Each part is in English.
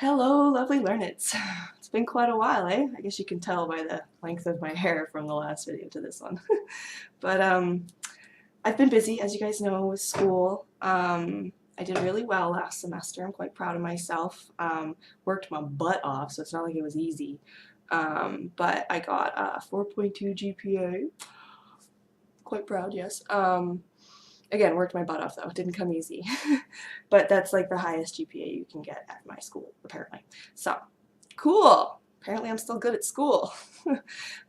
Hello, lovely learneds. It's been quite a while, eh? I guess you can tell by the length of my hair from the last video to this one. But I've been busy, as you guys know, with school. I did really well last semester. I'm quite proud of myself. Worked my butt off, so it's not like it was easy. But I got a 4.2 GPA. Quite proud, yes. Again, worked my butt off though. It didn't come easy. But that's like the highest GPA you can get at my school, apparently. So, cool. Apparently I'm still good at school.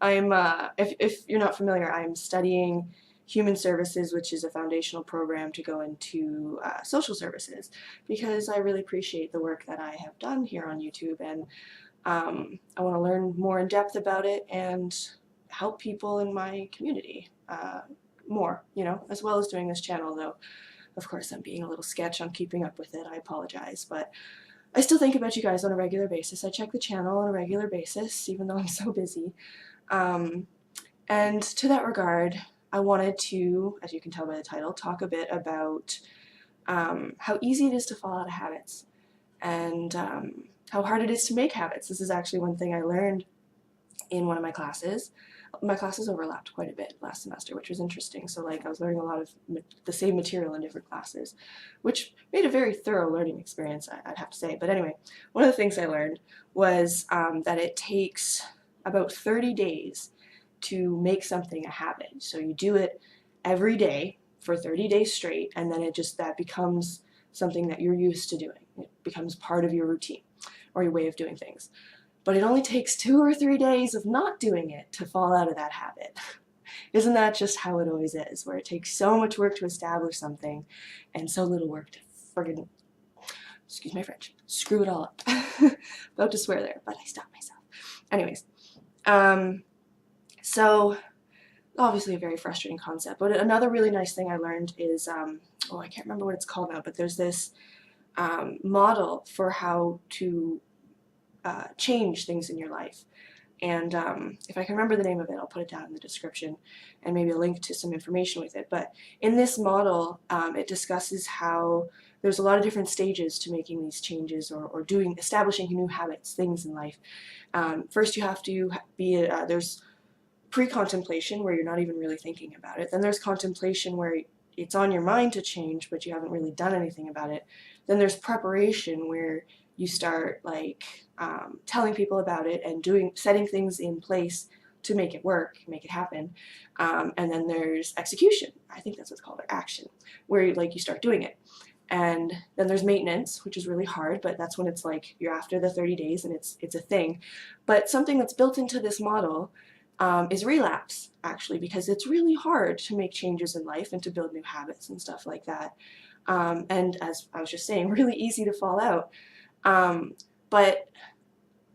If you're not familiar, I'm studying human services, which is a foundational program to go into social services, because I really appreciate the work that I have done here on YouTube, and I want to learn more in depth about it and help people in my community. More, as well as doing this channel, though of course I'm being a little sketch on keeping up with it. I apologize, but I still think about you guys on a regular basis. I check the channel on a regular basis, even though I'm so busy. And to that regard, I wanted to, as you can tell by the title, talk a bit about how easy it is to fall out of habits, and how hard it is to make habits. This is actually one thing I learned in one of my classes. My classes overlapped quite a bit last semester, which was interesting. So like I was learning a lot of the same material in different classes, which made a very thorough learning experience, I'd have to say. But anyway, one of the things I learned was that it takes about 30 days to make something a habit. So you do it every day for 30 days straight, and then that becomes something that you're used to doing. It becomes part of your routine or your way of doing things. But it only takes 2 or 3 days of not doing it to fall out of that habit. Isn't that just how it always is, where it takes so much work to establish something and so little work to friggin', excuse my French, screw it all up. About to swear there, but I stopped myself. Anyways, so obviously a very frustrating concept, but another really nice thing I learned is, I can't remember what it's called now, but there's this model for how to change things in your life. And if I can remember the name of it, I'll put it down in the description and maybe a link to some information with it. But in this model, it discusses how there's a lot of different stages to making these changes or establishing new habits, things in life. First, you have to be, there's pre-contemplation, where you're not even really thinking about it. Then there's contemplation, where it's on your mind to change, but you haven't really done anything about it. Then there's preparation, where you start telling people about it and setting things in place to make it work, make it happen. And then there's execution. I think that's what's called, or action, where you start doing it. And then there's maintenance, which is really hard, but that's when it's like you're after the 30 days and it's a thing. But something that's built into this model is relapse, actually, because it's really hard to make changes in life and to build new habits and stuff like that. And as I was just saying, really easy to fall out. But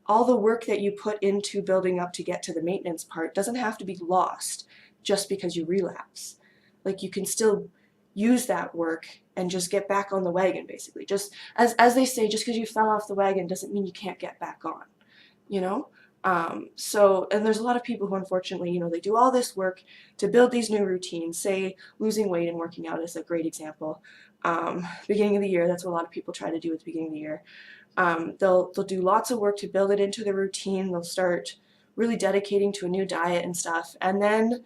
all the work that you put into building up to get to the maintenance part doesn't have to be lost just because you relapse. Like, you can still use that work and just get back on the wagon, basically. Just as they say, just because you fell off the wagon doesn't mean you can't get back on, and there's a lot of people who, unfortunately, they do all this work to build these new routines. Say losing weight and working out is a great example. Beginning of the year, that's what a lot of people try to do at the beginning of the year. They'll do lots of work to build it into the routine. They'll start really dedicating to a new diet and stuff, and then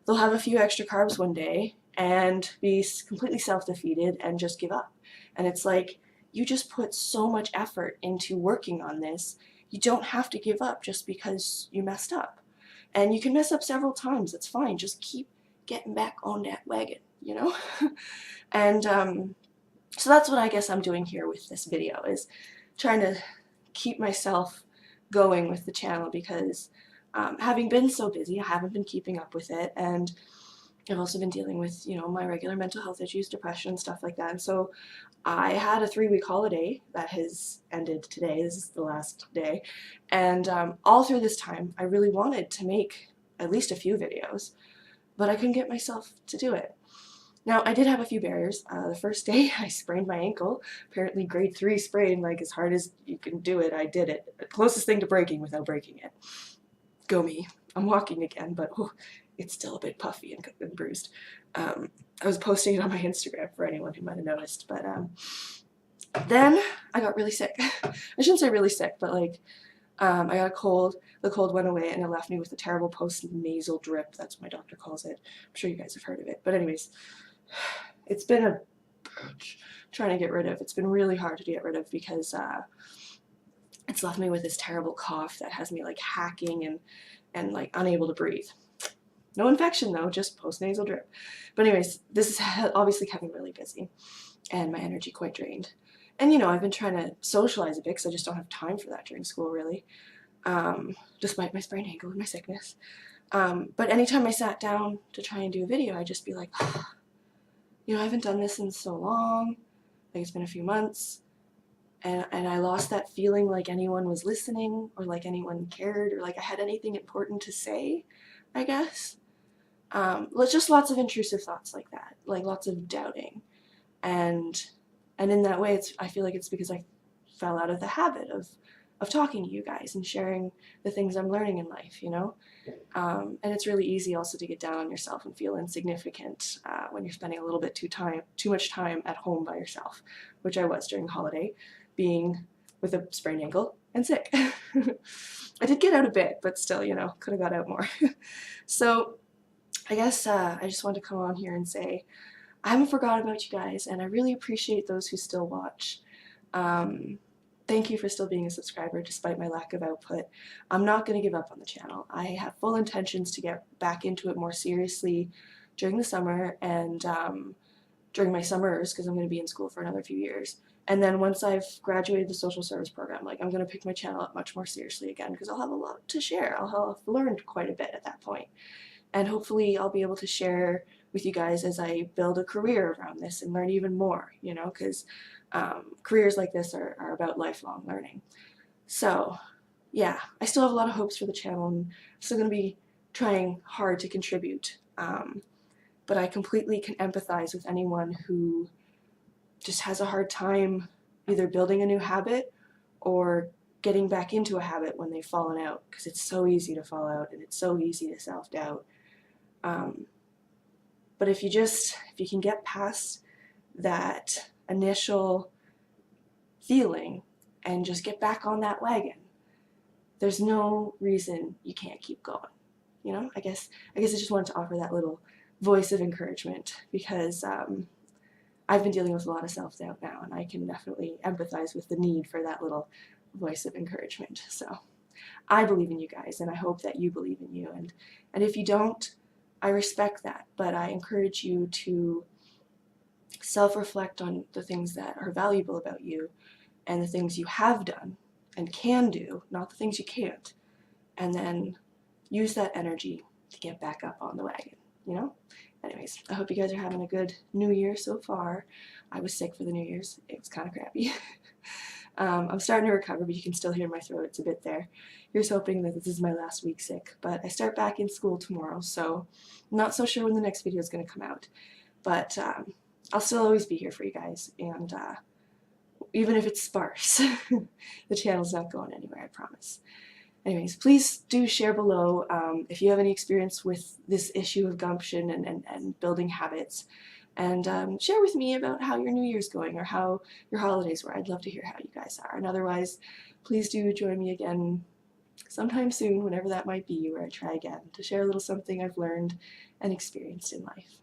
they'll have a few extra carbs one day and be completely self-defeated and just give up. And it's like, you just put so much effort into working on this. You don't have to give up just because you messed up. And you can mess up several times. It's fine. Just keep getting back on that wagon, And so that's what I guess I'm doing here with this video, is trying to keep myself going with the channel, because having been so busy, I haven't been keeping up with it, and I've also been dealing with, my regular mental health issues, depression, and stuff like that. And so I had a 3-week holiday that has ended today. This is the last day. And all through this time, I really wanted to make at least a few videos, but I couldn't get myself to do it. Now, I did have a few barriers. The first day, I sprained my ankle. Apparently grade 3 sprain, like as hard as you can do it, I did it. The closest thing to breaking without breaking it. Go me. I'm walking again, but it's still a bit puffy and bruised. I was posting it on my Instagram for anyone who might have noticed, but Then I got really sick. I shouldn't say really sick, but like I got a cold. The cold went away and it left me with a terrible post-nasal drip. That's what my doctor calls it. I'm sure you guys have heard of it. But anyways, it's been a trying to get rid of. It's been really hard to get rid of because it's left me with this terrible cough that has me like hacking and like unable to breathe. No infection though, just post-nasal drip. But anyways, this is obviously kept me really busy and my energy quite drained. And you know, I've been trying to socialize a bit because I just don't have time for that during school really, despite my sprained ankle and my sickness. But anytime I sat down to try and do a video, I'd just be like, oh, you know, I haven't done this in so long, like it's been a few months, and I lost that feeling like anyone was listening or like anyone cared or like I had anything important to say, I guess. Just lots of intrusive thoughts like that, like lots of doubting. And in that way, I feel like it's because I fell out of the habit of talking to you guys and sharing the things I'm learning in life, you know? And it's really easy also to get down on yourself and feel insignificant when you're spending a little bit too much time at home by yourself, which I was during holiday, being with a sprained ankle and sick. I did get out a bit, but still, you know, could have got out more. So I guess I just wanted to come on here and say I haven't forgotten about you guys, and I really appreciate those who still watch. Thank you for still being a subscriber despite my lack of output. I'm not going to give up on the channel. I have full intentions to get back into it more seriously during the summer and during my summers because I'm going to be in school for another few years. And then once I've graduated the social service program, like I'm going to pick my channel up much more seriously again because I'll have a lot to share. I'll have learned quite a bit at that point. And hopefully I'll be able to share with you guys as I build a career around this and learn even more, you know, because careers like this are about lifelong learning. So yeah, I still have a lot of hopes for the channel and I'm still going to be trying hard to contribute. But I completely can empathize with anyone who just has a hard time either building a new habit or getting back into a habit when they've fallen out, because it's so easy to fall out and it's so easy to self-doubt. But if you can get past that initial feeling and just get back on that wagon, there's no reason you can't keep going. You know, I guess I just wanted to offer that little voice of encouragement because I've been dealing with a lot of self-doubt now, and I can definitely empathize with the need for that little voice of encouragement. So I believe in you guys, and I hope that you believe in you. And if you don't, I respect that, but I encourage you to self-reflect on the things that are valuable about you and the things you have done and can do, not the things you can't, and then use that energy to get back up on the wagon, you know? Anyways, I hope you guys are having a good New Year so far. I was sick for the New Year's. It was kind of crappy. I'm starting to recover, but you can still hear my throat. It's a bit there. Here's hoping that this is my last week sick. But I start back in school tomorrow, so I'm not so sure when the next video is going to come out. But I'll still always be here for you guys, and even if it's sparse, the channel's not going anywhere, I promise. Anyways, please do share below if you have any experience with this issue of gumption and building habits. And share with me about how your New Year's going or how your holidays were. I'd love to hear how you guys are. And otherwise, please do join me again sometime soon, whenever that might be, where I try again to share a little something I've learned and experienced in life.